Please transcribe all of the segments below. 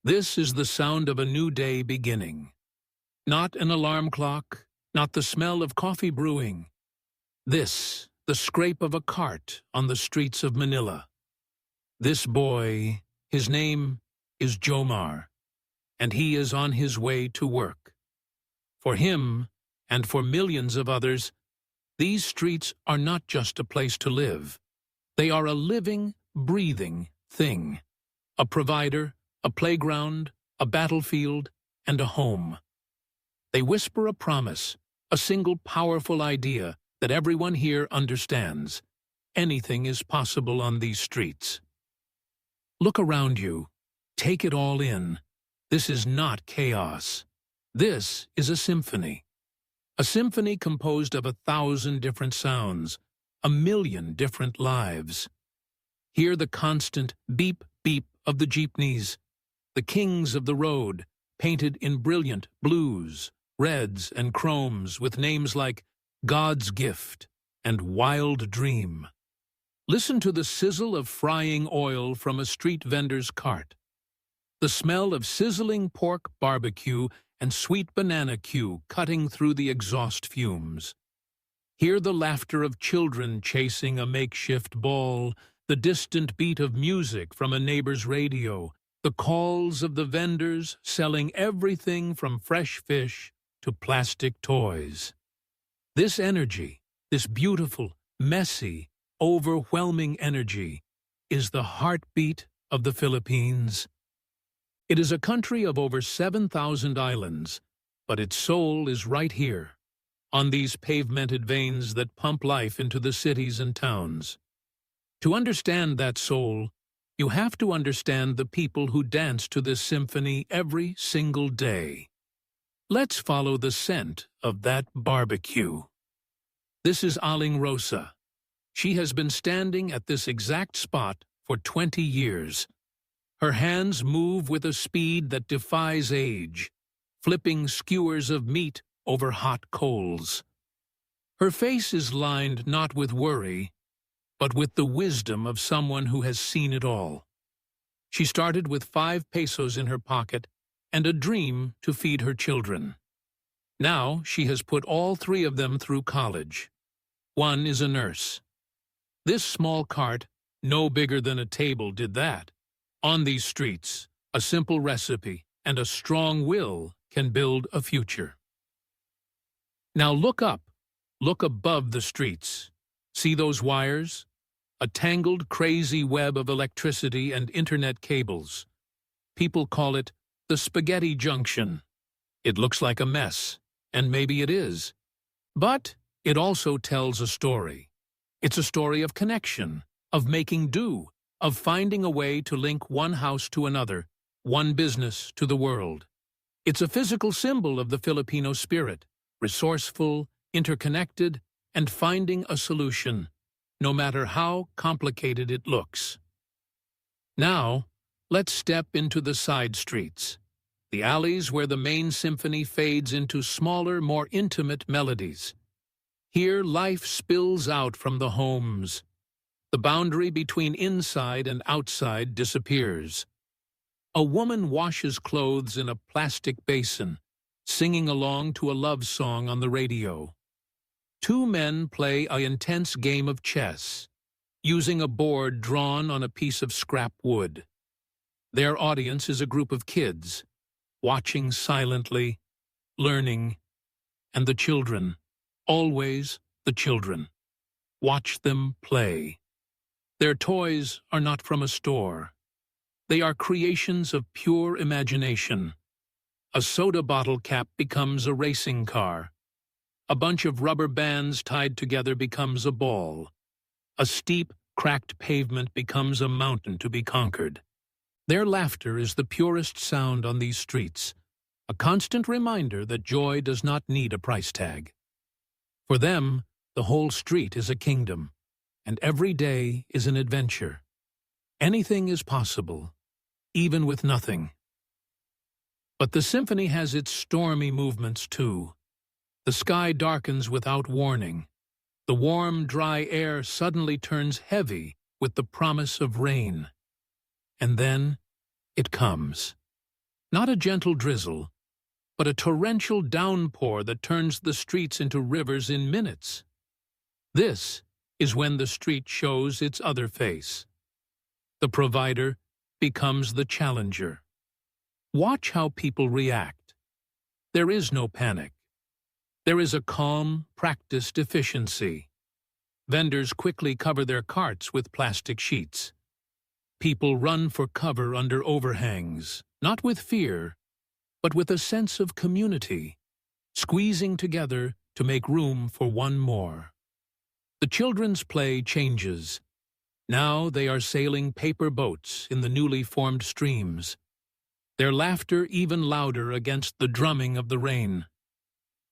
This is the sound of a new day beginning. Not an alarm clock, not the smell of coffee brewing. This, the scrape of a cart on the streets of Manila. This boy, his name is Jomar, and he is on his way to work. For him, and for millions of others, these streets are not just a place to live. They are a living, breathing thing. A provider, a playground, a battlefield, and a home. They whisper a promise, a single powerful idea that everyone here understands. Anything is possible on these streets. Look around you. Take it all in. This is not chaos. This is a symphony. A symphony composed of 1,000 different sounds, 1,000,000 different lives. Hear the constant beep, beep of the jeepneys, the kings of the road, painted in brilliant blues, reds, and chromes with names like God's Gift and Wild Dream. Listen to the sizzle of frying oil from a street vendor's cart, the smell of sizzling pork barbecue and sweet banana Q cutting through the exhaust fumes. Hear the laughter of children chasing a makeshift ball, the distant beat of music from a neighbor's radio, the calls of the vendors selling everything from fresh fish to plastic toys. This energy, this beautiful, messy, overwhelming energy, is the heartbeat of the Philippines. It is a country of over 7,000 islands, but its soul is right here, on these pavemented veins that pump life into the cities and towns. To understand that soul, you have to understand the people who dance to this symphony every single day. Let's follow the scent of that barbecue. This is Aling Rosa. She has been standing at this exact spot for 20 years. Her hands move with a speed that defies age, flipping skewers of meat over hot coals. Her face is lined not with worry, but with the wisdom of someone who has seen it all. She started with 5 pesos in her pocket and a dream to feed her children. Now she has put all 3 of them through college. One is a nurse. This small cart, no bigger than a table, did that. On these streets, a simple recipe and a strong will can build a future. Now look up, look above the streets. See those wires? A tangled, crazy web of electricity and internet cables. People call it the spaghetti junction. It looks like a mess, and maybe it is. But it also tells a story. It's a story of connection, of making do, of finding a way to link one house to another, one business to the world. It's a physical symbol of the Filipino spirit, resourceful, interconnected, and finding a solution, no matter how complicated it looks. Now, let's step into the side streets, the alleys where the main symphony fades into smaller, more intimate melodies. Here life spills out from the homes. The boundary between inside and outside disappears. A woman washes clothes in a plastic basin, singing along to a love song on the radio. 2 men play an intense game of chess, using a board drawn on a piece of scrap wood. Their audience is a group of kids, watching silently, learning, and the children, always the children. Watch them play. Their toys are not from a store. They are creations of pure imagination. A soda bottle cap becomes a racing car. A bunch of rubber bands tied together becomes a ball. A steep, cracked pavement becomes a mountain to be conquered. Their laughter is the purest sound on these streets, a constant reminder that joy does not need a price tag. For them, the whole street is a kingdom, and every day is an adventure. Anything is possible, even with nothing. But the symphony has its stormy movements too. The sky darkens without warning. The warm, dry air suddenly turns heavy with the promise of rain. And then it comes. Not a gentle drizzle, but a torrential downpour that turns the streets into rivers in minutes. This is when the street shows its other face. The provider becomes the challenger. Watch how people react. There is no panic. There is a calm, practiced efficiency. Vendors quickly cover their carts with plastic sheets. People run for cover under overhangs, not with fear, but with a sense of community, squeezing together to make room for one more. The children's play changes. Now they are sailing paper boats in the newly formed streams, their laughter even louder against the drumming of the rain.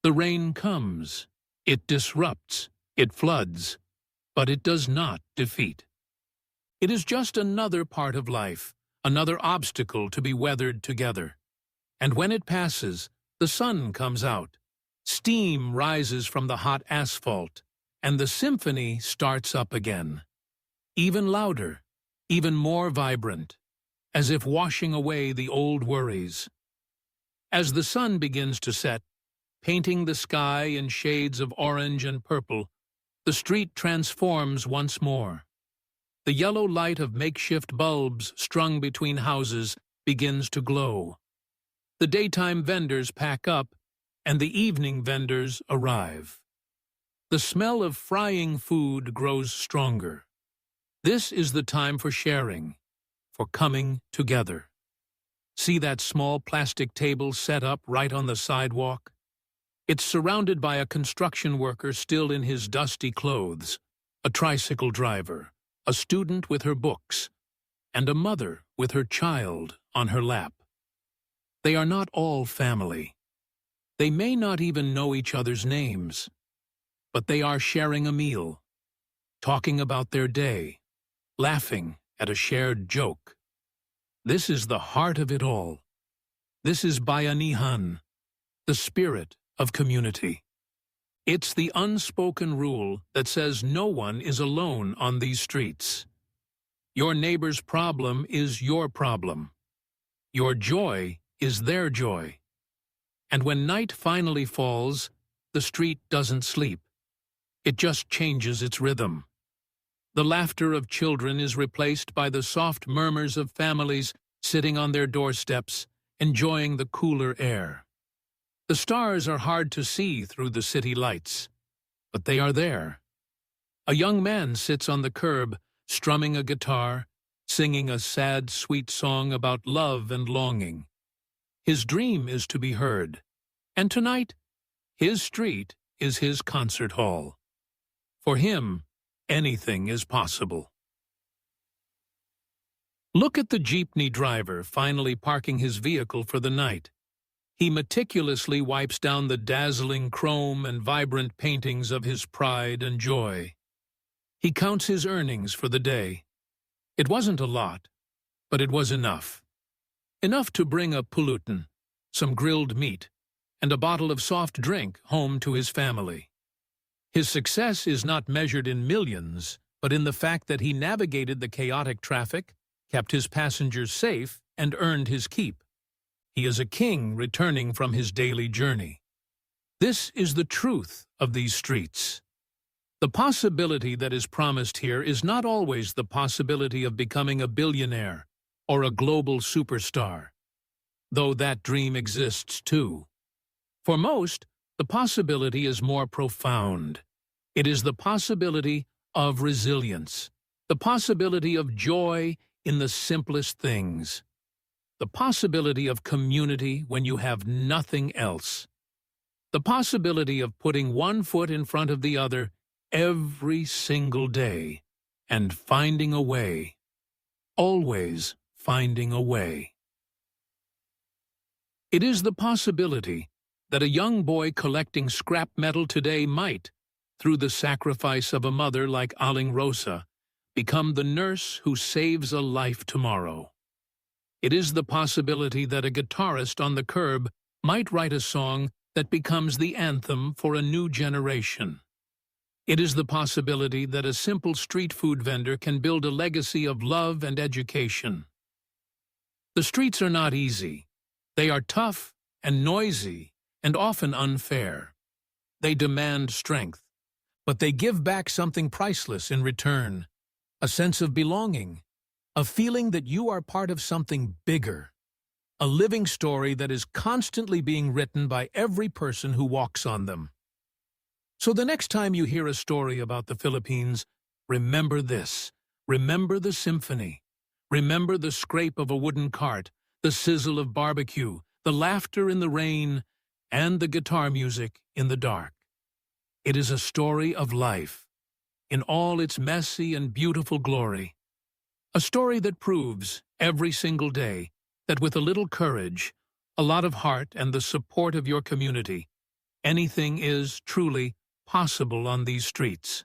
The rain comes, it disrupts, it floods, but it does not defeat. It is just another part of life, another obstacle to be weathered together. And when it passes, the sun comes out, steam rises from the hot asphalt, and the symphony starts up again. Even louder, even more vibrant, as if washing away the old worries. As the sun begins to set, painting the sky in shades of orange and purple, the street transforms once more. The yellow light of makeshift bulbs strung between houses begins to glow. The daytime vendors pack up, and the evening vendors arrive. The smell of frying food grows stronger. This is the time for sharing, for coming together. See that small plastic table set up right on the sidewalk? It's surrounded by a construction worker still in his dusty clothes, a tricycle driver, a student with her books, and a mother with her child on her lap. They are not all family. They may not even know each other's names, but they are sharing a meal, talking about their day, laughing at a shared joke. This is the heart of it all. This is Bayanihan, the spirit of community. It's the unspoken rule that says no one is alone on these streets. Your neighbor's problem is your problem. Your joy is their joy. And when night finally falls, the street doesn't sleep. It just changes its rhythm. The laughter of children is replaced by the soft murmurs of families sitting on their doorsteps, enjoying the cooler air. The stars are hard to see through the city lights, but they are there. A young man sits on the curb, strumming a guitar, singing a sad, sweet song about love and longing. His dream is to be heard, and tonight, his street is his concert hall. For him, anything is possible. Look at the jeepney driver finally parking his vehicle for the night. He meticulously wipes down the dazzling chrome and vibrant paintings of his pride and joy. He counts his earnings for the day. It wasn't a lot, but it was enough. Enough to bring a pulutan, some grilled meat, and a bottle of soft drink home to his family. His success is not measured in millions, but in the fact that he navigated the chaotic traffic, kept his passengers safe, and earned his keep. He is a king returning from his daily journey. This is the truth of these streets. The possibility that is promised here is not always the possibility of becoming a billionaire or a global superstar, though that dream exists too. For most, the possibility is more profound. It is the possibility of resilience, the possibility of joy in the simplest things, the possibility of community when you have nothing else, the possibility of putting one foot in front of the other every single day and finding a way, always finding a way. It is the possibility that a young boy collecting scrap metal today might, through the sacrifice of a mother like Aling Rosa, become the nurse who saves a life tomorrow. It is the possibility that a guitarist on the curb might write a song that becomes the anthem for a new generation. It is the possibility that a simple street food vendor can build a legacy of love and education. The streets are not easy. They are tough and noisy and often unfair. They demand strength, but they give back something priceless in return, a sense of belonging, a feeling that you are part of something bigger, a living story that is constantly being written by every person who walks on them. So the next time you hear a story about the Philippines, remember this. Remember the symphony. Remember the scrape of a wooden cart, the sizzle of barbecue, the laughter in the rain, and the guitar music in the dark. It is a story of life, in all its messy and beautiful glory. A story that proves, every single day, that with a little courage, a lot of heart, and the support of your community, anything is truly possible on these streets.